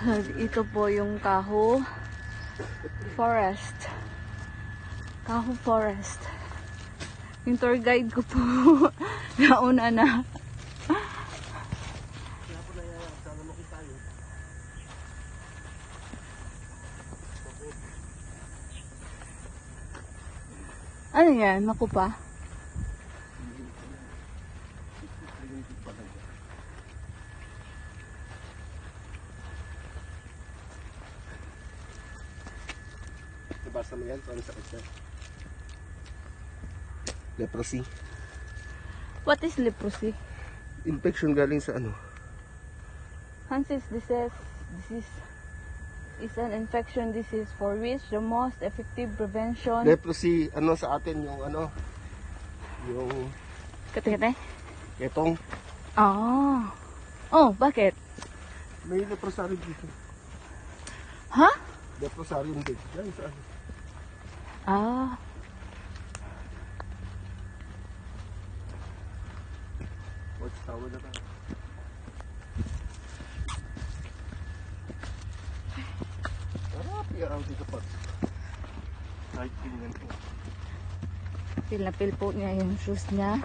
Ito po yung Kaho Forest. Kaho Forest. Yung tour guide ko po nauna na. Ano yan? Naku pa? Nabasa mo yan? Ano sakit siya? Leprosy. What is leprosy? Infection galing sa ano? Hansen's disease is an infection disease for which the most effective prevention... Leprosy, ano sa atin yung ano? Yung... Kate-kate? Ketong. Oh. Oh, bakit? May leprosarium dito. Ha? Leprosarium dito. Yan sa ano? Ah. Watchtower na tayo. Harap yan dito pa. Kahit tingnan po. Pil na pil po niya yung shoes niya.